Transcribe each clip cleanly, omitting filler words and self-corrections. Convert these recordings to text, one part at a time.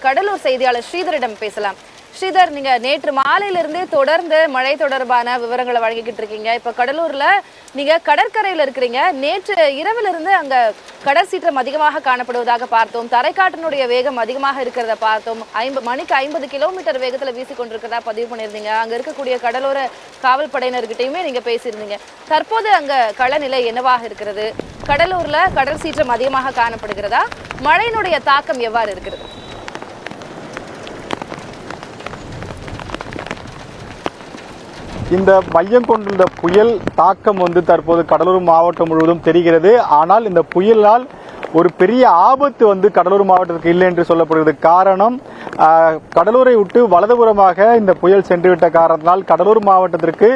கடலூர் செய்தியாளர் ஸ்ரீதரிடம் பேசலாம். ஸ்ரீதர், நீங்க நேற்று மாலையிலிருந்தே தொடர்ந்து மழை தொடர்பான விவரங்களை வழங்கிக்கிட்டு இருக்கீங்க. இப்ப கடலூர்ல நீங்க கடற்கரையில இருக்கிறீங்க. நேற்று இரவிலிருந்து அங்க கடல் சீற்றம் அதிகமாக காணப்படுவதாக பார்த்தோம். தரைக்காற்றினுடைய வேகம் அதிகமாக இருக்கிறத பார்த்தோம். மணிக்கு 50 கிலோமீட்டர் வேகத்துல வீசி கொண்டிருக்கிறதா பதிவு பண்ணியிருந்தீங்க. அங்க இருக்கக்கூடிய கடலோர காவல் படையினர்கிட்டயுமே நீங்க பேசியிருந்தீங்க. தற்போது அங்க களநிலை என்னவாக இருக்கிறது? கடலூர்ல கடல் சீற்றம் அதிகமாக காணப்படுகிறதா? மழையினுடைய தாக்கம் எவ்வாறு இருக்கிறது? இந்த மையம் கொண்டுள்ள புயல் தாக்கம் தற்போது கடலூர் மாவட்டம் முழுவதும் தெரிகிறது. ஆனால் இந்த புயலால் ஒரு பெரிய ஆபத்து கடலூர் மாவட்டத்துக்கு இல்லை என்று சொல்லப்படுகிறது. காரணம், கடலூரை விட்டு வலதுபுறமாக இந்த புயல் சென்றுவிட்ட காரணத்தினால் கடலூர் மாவட்டத்திற்கு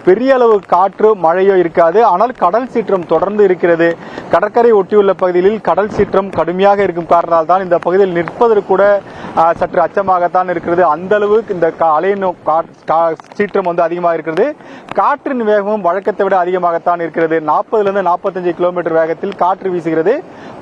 பெரிய அளவு காற்று மழையோ இருக்காது. ஆனால் கடல் சீற்றம் தொடர்ந்து இருக்கிறது. கடற்கரை ஒட்டியுள்ள பகுதிகளில் கடல் சீற்றம் கடுமையாக இருக்கும் காரணத்தால் தான் இந்த பகுதியில் நிற்பதற்கு கூட சற்று அச்சமாகத்தான் இருக்கிறது. அந்த அளவுக்கு இந்த அலையின் சீற்றம் அதிகமாக இருக்கிறது. காற்றின் வேகமும் வழக்கத்தை விட அதிகமாகத்தான் இருக்கிறது. 40 45 கிலோமீட்டர் வேகத்தில் காற்று வீசுகிறது.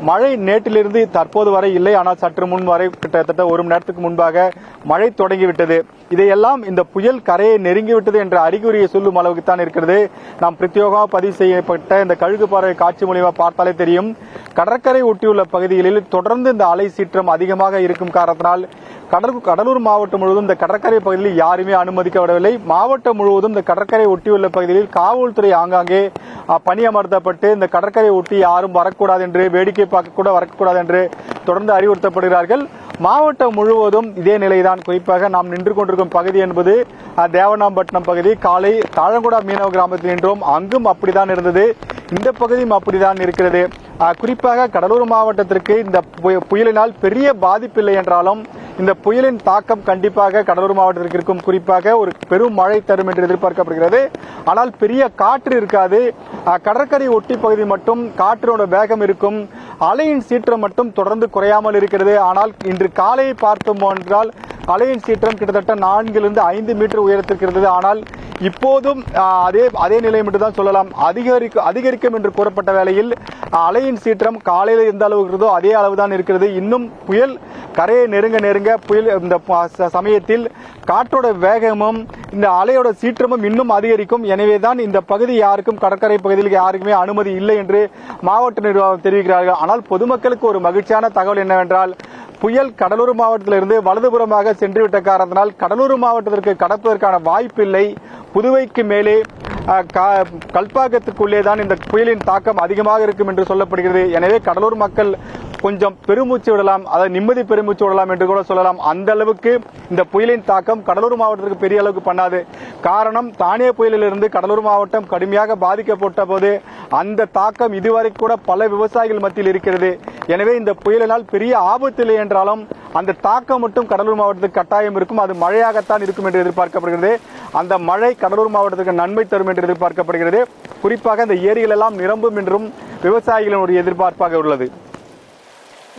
மழை நேற்றிலிருந்து தற்போது வரை இல்லை. ஆனால் சற்று முன் வரை கிட்டத்தட்ட ஒரு மணி நேரத்துக்கு முன்பாக மழை தொடங்கிவிட்டது. இதையெல்லாம் இந்த புயல் கரையை நெருங்கிவிட்டது என்ற அறிகுறியை சொல்லும் அளவுக்கு தான் இருக்கிறது. நாம் பிரத்யேகமாக பதிவு செய்யப்பட்ட இந்த கழுகு பார்வை காட்சி மூலியமாக பார்த்தாலே தெரியும். கடற்கரை ஒட்டியுள்ள பகுதிகளில் தொடர்ந்து இந்த அலை சீற்றம் அதிகமாக இருக்கும் காரணத்தினால் கடலூர் மாவட்டம் முழுவதும் இந்த கடற்கரை பகுதியில் யாருமே அனுமதிக்கப்படவில்லை. மாவட்டம் முழுவதும் இந்த கடற்கரை ஒட்டியுள்ள பகுதிகளில் காவல்துறை ஆங்காங்கே பணியமர்த்தப்பட்டு இந்த கடற்கரை ஒட்டி யாரும் வரக்கூடாது என்று, வேடிக்கை பார்க்க கூட வரக்கூடாது என்று தொடர்ந்து அறிவுறுத்தப்படுகிறார்கள். மாவட்டம் முழுவதும் இதே நிலைதான். குறிப்பாக நாம் நின்று கொண்டிருக்கும் பகுதி என்பது தேவனாம்பட்டினம் பகுதி. காலை தாழங்குடா மீனவ கிராமத்தில் நின்றோம். அங்கும் அப்படித்தான் இருந்தது. இந்த பகுதியும் அப்படித்தான் இருக்கிறது. குறிப்பாக கடலூர் மாவட்டத்திற்கு இந்த புயலினால் பெரிய பாதிப்பில்லை என்றாலும் இந்த புயலின் தாக்கம் கண்டிப்பாக கடலூர் மாவட்டத்திற்கு இருக்கும். குறிப்பாக ஒரு பெரும் மழை தரும் என்று எதிர்பார்க்கப்படுகிறது. ஆனால் பெரிய காற்று இருக்காது. கடற்கரை ஒட்டி பகுதி மட்டும் காற்றோட வேகம் இருக்கும். அலையின் சீற்றம் மட்டும் தொடர்ந்து குறையாமல் இருக்கிறது. ஆனால் இன்று காலையை பார்த்தோம் என்றால் அலையின் சீற்றம் கிட்டத்தட்ட 4 மீட்டர் உயரத்திற்கு இருந்தது. ஆனால் இப்போதும் அதே நிலை மட்டும்தான் சொல்லலாம். அதிகரிக்கும் என்று கூறப்பட்ட வேளையில் அலையின் சீற்றம் காலையில் எந்த அளவுக்கு இருந்தோ அதே அளவுதான் இருக்கிறது. இன்னும் புயல் கரையை நெருங்க புயல் இந்த சமயத்தில் காற்றோட வேகமும் இந்த அலையோட சீற்றமும் இன்னும் அதிகரிக்கும். எனவேதான் இந்த பகுதி யாருக்கும், கடற்கரை பகுதியில் யாருக்குமே அனுமதி இல்லை என்று மாவட்ட நிர்வாகம் தெரிவிக்கிறார்கள். ஆனால் பொதுமக்களுக்கு ஒரு மகிழ்ச்சியான தகவல் என்னவென்றால், புயல் கடலூர் மாவட்டத்திலிருந்து வலதுபுறமாக சென்றுவிட்ட காரணத்தினால் கடலூர் மாவட்டத்திற்கு கடப்பதற்கான வாய்ப்பில்லை. புதுவைக்கு மேலே கல்பாக்கத்துக்குள்ளே தான் இந்த புயலின் தாக்கம் அதிகமாக இருக்கும் என்று சொல்லப்படுகிறது. எனவே கடலூர் மக்கள் கொஞ்சம் பெருமூச்சு விடலாம், அதை நிம்மதி பெருமூச்சு விடலாம் என்று கூட சொல்லலாம். அந்த அளவுக்கு இந்த புயலின் தாக்கம் கடலூர் மாவட்டத்திற்கு பெரிய அளவுக்கு பண்ணாது. காரணம், தானே புயலிலிருந்து கடலூர் மாவட்டம் கடுமையாக பாதிக்கப்பட்ட போது அந்த தாக்கம் இதுவரை கூட பல விவசாயிகள் மத்தியில் இருக்கிறது. எனவே இந்த புயலினால் பெரிய ஆபத்து இல்லை என்றாலும் அந்த தாக்கம் மட்டும் கடலூர் மாவட்டத்துக்கு கட்டாயம் இருக்கும். அது மழையாகத்தான் இருக்கும் என்று எதிர்பார்க்கப்படுகிறது. அந்த மழை கடலூர் மாவட்டத்துக்கு நன்மை தரும் என்று எதிர்பார்க்கப்படுகிறது. குறிப்பாக இந்த ஏரிகள் எல்லாம் நிரம்பும் என்றும் விவசாயிகளுடைய எதிர்பார்ப்பாக உள்ளது.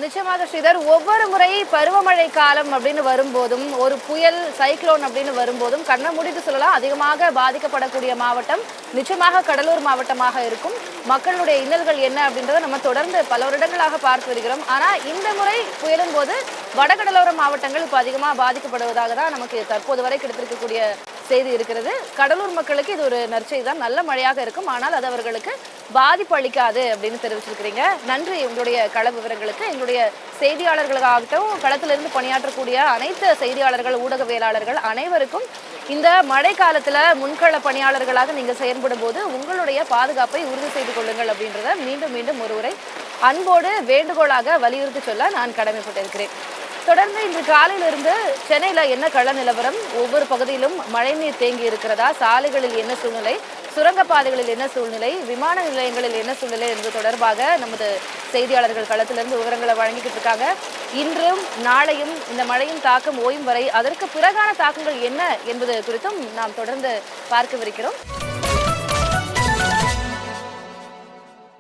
நிச்சயமாக ஸ்ரீதர், ஒவ்வொரு முறை பருவமழை காலம் அப்படின்னு வரும்போதும், ஒரு புயல் சைக்ளோன் அப்படின்னு வரும்போதும் கண்ணை மூடிட்டு சொல்லலாம் அதிகமாக பாதிக்கப்படக்கூடிய மாவட்டம் நிச்சயமாக கடலூர் மாவட்டமாக இருக்கும். மக்களுடைய இன்னல்கள் என்ன அப்படின்றத நம்ம தொடர்ந்து பல வருடங்களாக பார்த்து வருகிறோம். ஆனால் இந்த முறை புயலும் போது வடகடலோர மாவட்டங்கள் இப்போ அதிகமாக பாதிக்கப்படுவதாக தான் நமக்கு தற்போது வரை கிடைத்திருக்கக்கூடிய செய்தி இருக்கிறது. கடலூர் மக்களுக்கு இது ஒரு நற்செய்தி தான். நல்ல மழையாக இருக்கும், ஆனால் அது அவர்களுக்கு பாதிப்பு அளிக்காது அப்படின்னு தெரிவிச்சிருக்கிறீங்க. நன்றி உங்களுடைய கள விவரங்களுக்கு. எங்களுடைய செய்தியாளர்களுக்காகட்டும், களத்திலிருந்து பணியாற்றக்கூடிய அனைத்து செய்தியாளர்கள், ஊடகவியலாளர்கள் அனைவருக்கும் இந்த மழை காலத்துல முன்கள பணியாளர்களாக நீங்க செயல்படும் போது உங்களுடைய பாதுகாப்பை உறுதி செய்து கொள்ளுங்கள் அப்படின்றத மீண்டும் மீண்டும் ஒருமுறை அன்போடு வேண்டுகோளாக வலியுறுத்தி சொல்ல நான் கடமைப்பட்டிருக்கிறேன். தொடர்ந்து இன்று காலையிலிருந்து சென்னையில என்ன கள நிலவரம், ஒவ்வொரு பகுதியிலும் மழைநீர் தேங்கி இருக்கிறதா, சாலைகளில் என்ன சூழ்நிலை, சுரங்கப்பாதைகளில் என்ன சூழ்நிலை, விமான நிலையங்களில் என்ன சூழ்நிலை என்பது தொடர்பாக நமது செய்தியாளர்கள் களத்திலிருந்து விவரங்களை வழங்கிக்கிட்டு இருக்காங்க. இன்றும் நாளையும் இந்த மழையின் தாக்கம் ஓயும் வரை அதற்கு பிறகான தாக்கங்கள் என்ன என்பது குறித்தும் நாம் தொடர்ந்து பார்க்கவிருக்கிறோம்.